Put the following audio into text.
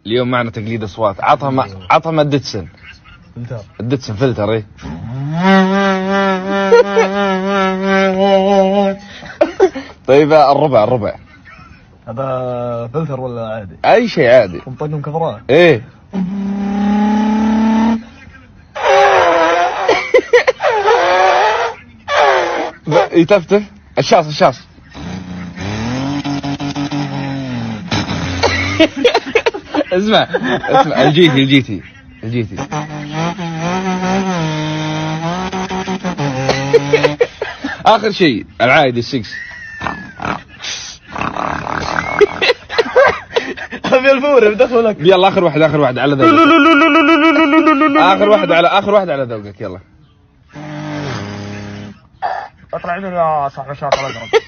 اليوم معنا تقليد اصوات. عطها ما الديتسن. الديتسن فلتر. ايه طيب الربع هذا فلتر ولا عادي؟ اي شيء عادي. نطقهم كفرات. ايه يتفتف. الشاص اسمع الجيتي اخر شيء العايد السكس. ابي الفور بدخلك. يلا اخر واحد على ذوقك. اخر واحد على ذوقك. يلا اطلع منه يا صاحب الشاطر الازرق.